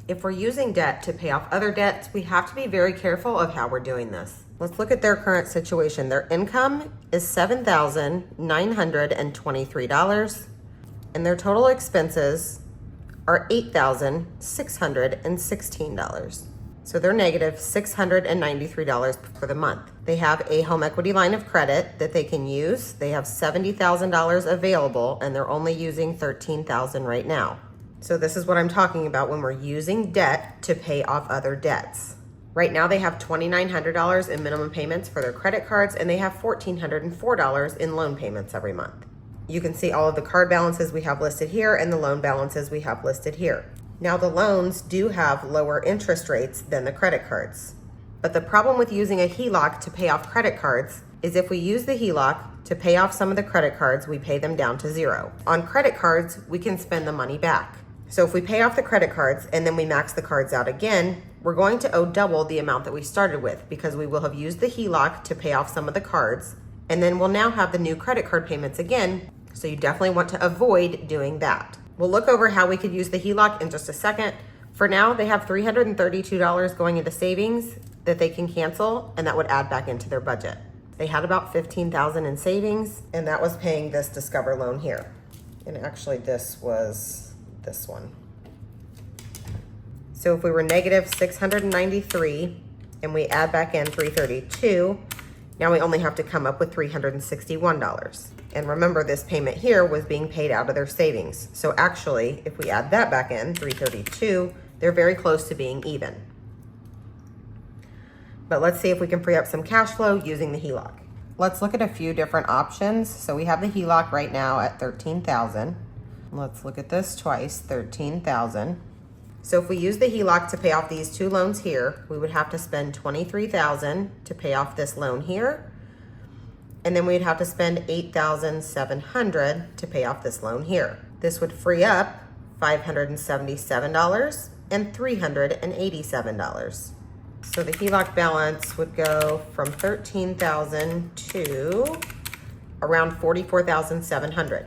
If we're using debt to pay off other debts, we have to be very careful of how we're doing this. Let's look at their current situation. Their income is $7,923, and their total expenses are $8,616. So they're negative $693 for the month. They have a home equity line of credit that they can use. They have $70,000 available, and they're only using $13,000 right now. So this is what I'm talking about when we're using debt to pay off other debts. Right now they have $2,900 in minimum payments for their credit cards, and they have $1,404 in loan payments every month. You can see all of the card balances we have listed here and the loan balances we have listed here. Now the loans do have lower interest rates than the credit cards. But the problem with using a HELOC to pay off credit cards is if we use the HELOC to pay off some of the credit cards, we pay them down to zero. On credit cards, we can spend the money back. So if we pay off the credit cards and then we max the cards out again, we're going to owe double the amount that we started with because we will have used the HELOC to pay off some of the cards, and then we'll now have the new credit card payments again. So you definitely want to avoid doing that. We'll look over how we could use the HELOC in just a second. For now, they have $332 going into savings that they can cancel, and that would add back into their budget. They had about $15,000 in savings, and that was paying this Discover loan here. And actually this was this one. So if we were negative 693 and we add back in 332, now we only have to come up with $361. And remember, this payment here was being paid out of their savings. So actually, if we add that back in, 332, they're very close to being even. But let's see if we can free up some cash flow using the HELOC. Let's look at a few different options. So we have the HELOC right now at $13,000. Let's look at this twice, $13,000. So if we use the HELOC to pay off these two loans here, we would have to spend $23,000 to pay off this loan here. And then we'd have to spend $8,700 to pay off this loan here. This would free up $577 and $387. So the HELOC balance would go from $13,000 to around $44,700.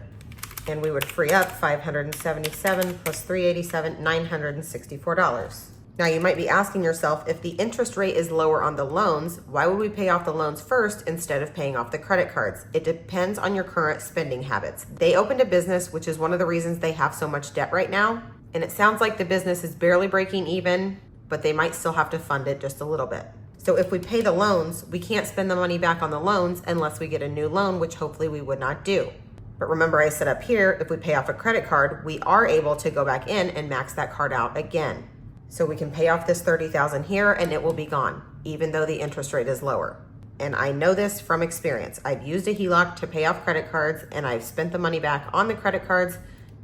And we would free up $577 plus $387, $964. Now you might be asking yourself, if the interest rate is lower on the loans, why would we pay off the loans first instead of paying off the credit cards? It depends on your current spending habits. They opened a business, which is one of the reasons they have so much debt right now. And it sounds like the business is barely breaking even, but they might still have to fund it just a little bit. So if we pay the loans, we can't spend the money back on the loans unless we get a new loan, which hopefully we would not do. But remember, I said up here, if we pay off a credit card, we are able to go back in and max that card out again. So we can pay off this $30,000 here and it will be gone, even though the interest rate is lower. And I know this from experience. I've used a HELOC to pay off credit cards, and I've spent the money back on the credit cards,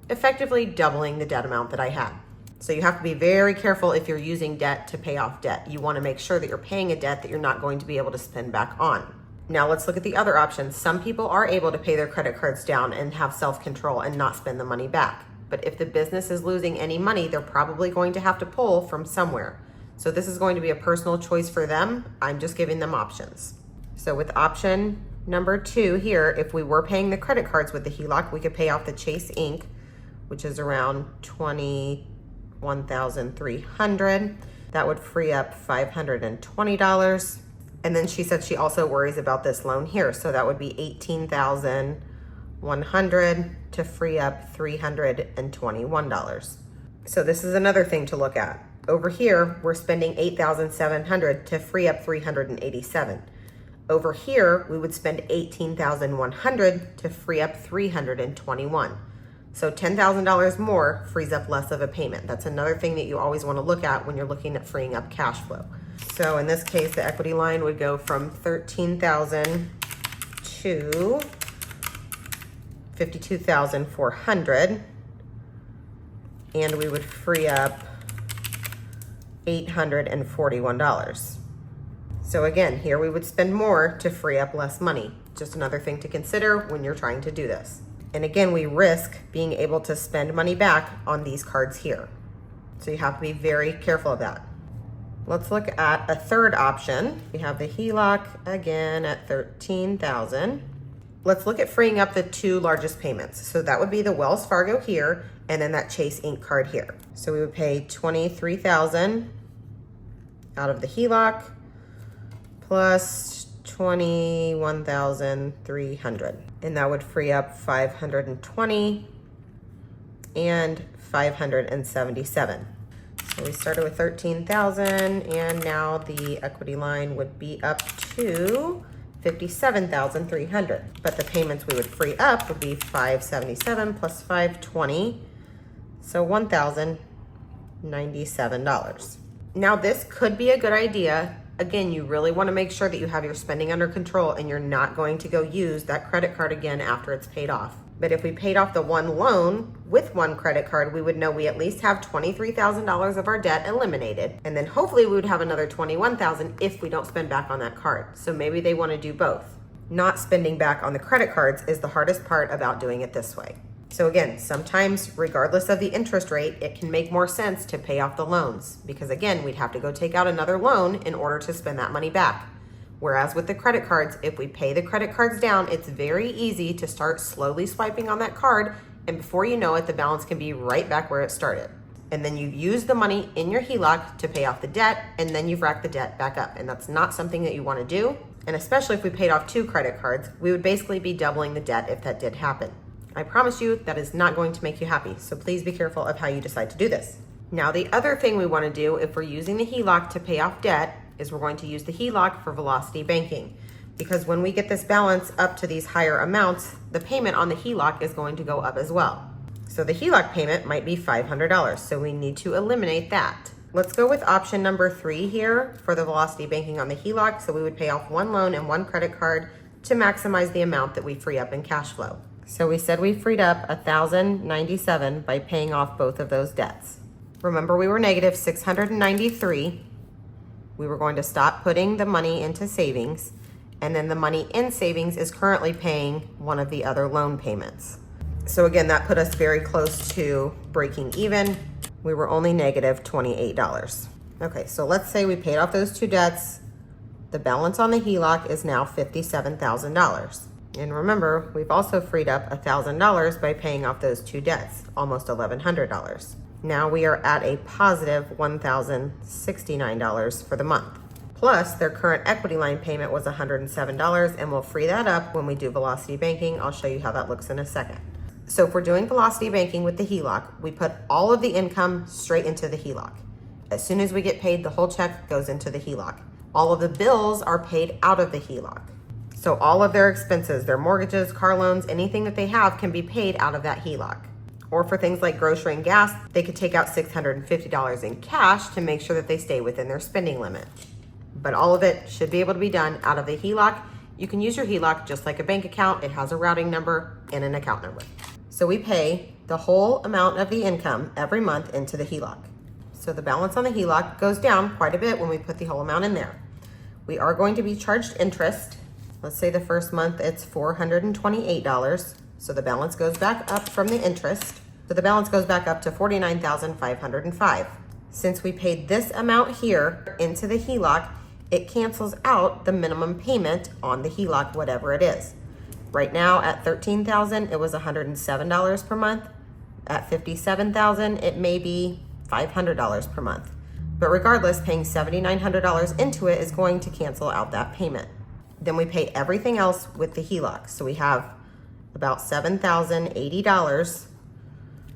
effectively doubling the debt amount that I had. So you have to be very careful if you're using debt to pay off debt. You want to make sure that you're paying a debt that you're not going to be able to spend back on. Now let's look at the other options. Some people are able to pay their credit cards down and have self-control and not spend the money back. But if the business is losing any money, they're probably going to have to pull from somewhere. So this is going to be a personal choice for them. I'm just giving them options. So with option number 2 here, if we were paying the credit cards with the HELOC, we could pay off the Chase Inc., which is around $21,300. That would free up $520. And then she said she also worries about this loan here. So that would be $18,100 to free up $321. So this is another thing to look at. Over here, we're spending $8,700 to free up $387. Over here, we would spend $18,100 to free up $321. So $10,000 more frees up less of a payment. That's another thing that you always want to look at when you're looking at freeing up cash flow. So in this case, the equity line would go from $13,000 to $52,400, and we would free up $841. So again, here we would spend more to free up less money. Just another thing to consider when you're trying to do this. And again, we risk being able to spend money back on these cards here. So you have to be very careful of that. Let's look at a third option. We have the HELOC again at $13,000. Let's look at freeing up the two largest payments. So that would be the Wells Fargo here, and then that Chase Inc. card here. So we would pay $23,000 out of the HELOC plus $21,300, and that would free up $520 and $577. So we started with $13,000, and now the equity line would be up to $57,300. But the payments we would free up would be $577 plus $520, so $1,097. Now this could be a good idea. Again, you really want to make sure that you have your spending under control and you're not going to go use that credit card again after it's paid off. But if we paid off the one loan with one credit card, we would know we at least have $23,000 of our debt eliminated. And then hopefully we would have another $21,000 if we don't spend back on that card. So maybe they want to do both. Not spending back on the credit cards is the hardest part about doing it this way. So again, sometimes regardless of the interest rate, it can make more sense to pay off the loans because again, we'd have to go take out another loan in order to spend that money back. Whereas with the credit cards, if we pay the credit cards down, it's very easy to start slowly swiping on that card, and before you know it, the balance can be right back where it started. And then you use the money in your HELOC to pay off the debt, and then you've racked the debt back up. And that's not something that you want to do. And especially if we paid off 2 credit cards, we would basically be doubling the debt if that did happen. I promise you that is not going to make you happy, so please be careful of how you decide to do this. Now, the other thing we want to do if we're using the HELOC to pay off debt is we're going to use the HELOC for velocity banking, because when we get this balance up to these higher amounts, the payment on the HELOC is going to go up as well. So the HELOC payment might be $500, so we need to eliminate that. Let's go with option number 3 here for the velocity banking on the HELOC. So we would pay off 1 loan and 1 credit card to maximize the amount that we free up in cash flow. So we said we freed up $1,097 by paying off both of those debts. Remember, we were negative $693. We were going to stop putting the money into savings, and then the money in savings is currently paying one of the other loan payments. So again, that put us very close to breaking even. We were only negative $28. Okay, so let's say we paid off those 2 debts. The balance on the HELOC is now $57,000. And remember, we've also freed up $1,000 by paying off those 2 debts, almost $1,100. Now we are at a positive $1,069 for the month. Plus, their current equity line payment was $107, and we'll free that up when we do velocity banking. I'll show you how that looks in a second. So if we're doing velocity banking with the HELOC, we put all of the income straight into the HELOC. As soon as we get paid, the whole check goes into the HELOC. All of the bills are paid out of the HELOC. So all of their expenses, their mortgages, car loans, anything that they have can be paid out of that HELOC. Or for things like grocery and gas, they could take out $650 in cash to make sure that they stay within their spending limit. But all of it should be able to be done out of the HELOC. You can use your HELOC just like a bank account. It has a routing number and an account number. So we pay the whole amount of the income every month into the HELOC. So the balance on the HELOC goes down quite a bit when we put the whole amount in there. We are going to be charged interest. Let's say the first month it's $428. So the balance goes back up from the interest. So the balance goes back up to $49,505. Since we paid this amount here into the HELOC, it cancels out the minimum payment on the HELOC, whatever it is. Right now at $13,000, it was $107 per month. At $57,000, it may be $500 per month. But regardless, paying $7,900 into it is going to cancel out that payment. Then we pay everything else with the HELOC. So we have about $7,080.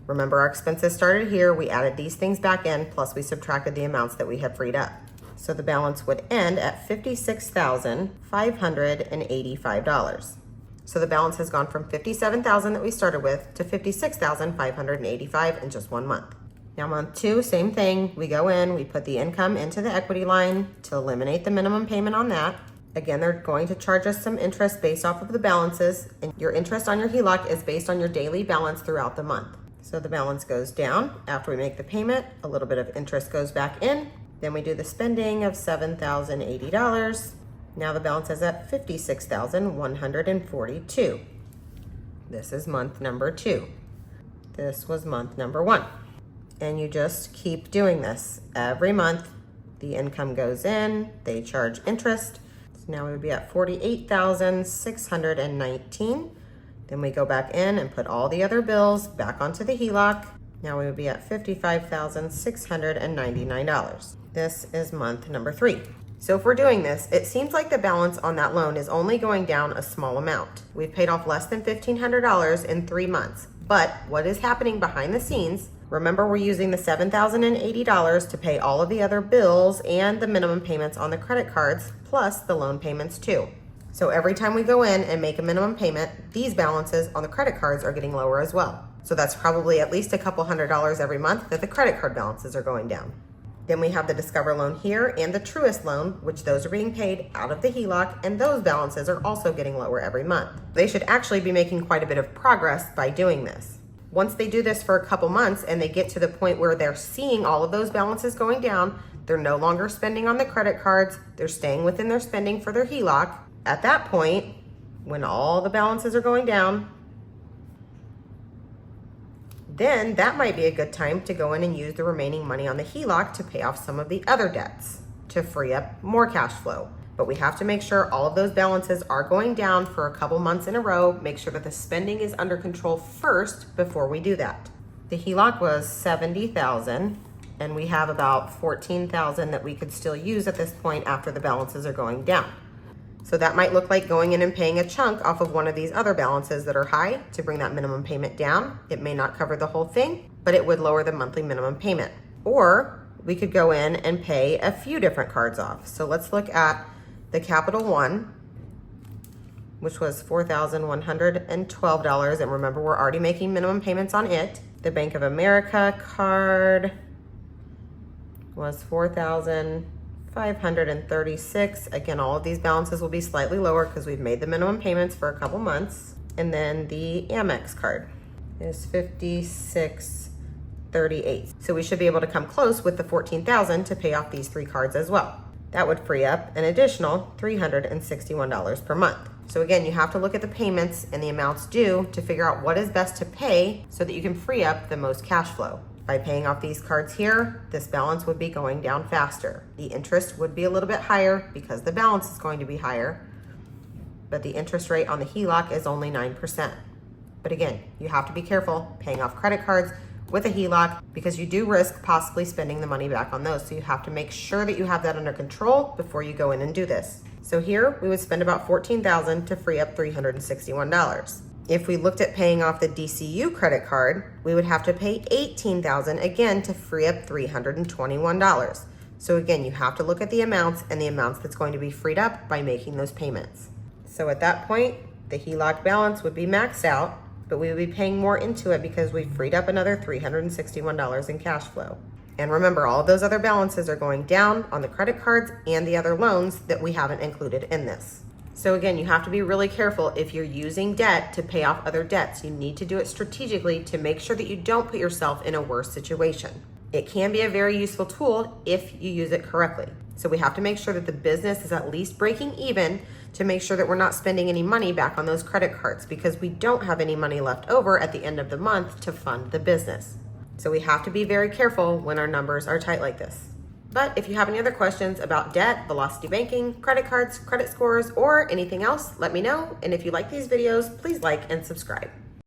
Remember, our expenses started here. We added these things back in, plus we subtracted the amounts that we had freed up. So the balance would end at $56,585. So the balance has gone from $57,000 that we started with to $56,585 in just 1 month. Now month 2, same thing. We go in, we put the income into the equity line to eliminate the minimum payment on that. Again, they're going to charge us some interest based off of the balances, and your interest on your HELOC is based on your daily balance throughout the month. So the balance goes down after we make the payment, a little bit of interest goes back in, then we do the spending of $7,080. Now the balance is at $56,142. This is month number 2. This was month number 1. And you just keep doing this. Every month, the income goes in, they charge interest. Now we would be at 48,619. Then we go back in and put all the other bills back onto the HELOC. Now we would be at $55,699. This is month number 3. So if we're doing this, it seems like the balance on that loan is only going down a small amount. We've paid off less than $1,500 in 3 months. But what is happening behind the scenes, remember we're using the $7,080 to pay all of the other bills and the minimum payments on the credit cards, plus the loan payments too. So every time we go in and make a minimum payment, these balances on the credit cards are getting lower as well. So that's probably at least a couple $100 every month that the credit card balances are going down. Then we have the Discover loan here and the Truist loan, which those are being paid out of the HELOC, and those balances are also getting lower every month. They should actually be making quite a bit of progress by doing this. Once they do this for a couple months and they get to the point where they're seeing all of those balances going down, they're no longer spending on the credit cards, they're staying within their spending for their HELOC. At that point, when all the balances are going down, then that might be a good time to go in and use the remaining money on the HELOC to pay off some of the other debts to free up more cash flow. But we have to make sure all of those balances are going down for a couple months in a row, make sure that the spending is under control first before we do that. The HELOC was $70,000 and we have about $14,000 that we could still use at this point after the balances are going down. So that might look like going in and paying a chunk off of one of these other balances that are high to bring that minimum payment down. It may not cover the whole thing, but it would lower the monthly minimum payment. Or we could go in and pay a few different cards off. So let's look at the Capital One, which was $4,112. And remember, we're already making minimum payments on it. The Bank of America card was $4,536. Again, all of these balances will be slightly lower because we've made the minimum payments for a couple months. And then the Amex card is $56.38. So we should be able to come close with the $14,000 to pay off these 3 cards as well. That would free up an additional $361 per month. So again, you have to look at the payments and the amounts due to figure out what is best to pay so that you can free up the most cash flow. By paying off these cards here, this balance would be going down faster. The interest would be a little bit higher because the balance is going to be higher, but the interest rate on the HELOC is only 9%. But again, you have to be careful paying off credit cards with a HELOC because you do risk possibly spending the money back on those. So you have to make sure that you have that under control before you go in and do this. So here we would spend about $14,000 to free up $361. If we looked at paying off the DCU credit card, we would have to pay $18,000 again to free up $321. So again, you have to look at the amounts and the amounts that's going to be freed up by making those payments. So at that point, the HELOC balance would be maxed out, but we would be paying more into it because we freed up another $361 in cash flow. And remember, all of those other balances are going down on the credit cards and the other loans that we haven't included in this. So again, you have to be really careful if you're using debt to pay off other debts. You need to do it strategically to make sure that you don't put yourself in a worse situation. It can be a very useful tool if you use it correctly. So we have to make sure that the business is at least breaking even to make sure that we're not spending any money back on those credit cards because we don't have any money left over at the end of the month to fund the business. So we have to be very careful when our numbers are tight like this. But if you have any other questions about debt, velocity banking, credit cards, credit scores, or anything else, let me know. And if you like these videos, please like and subscribe.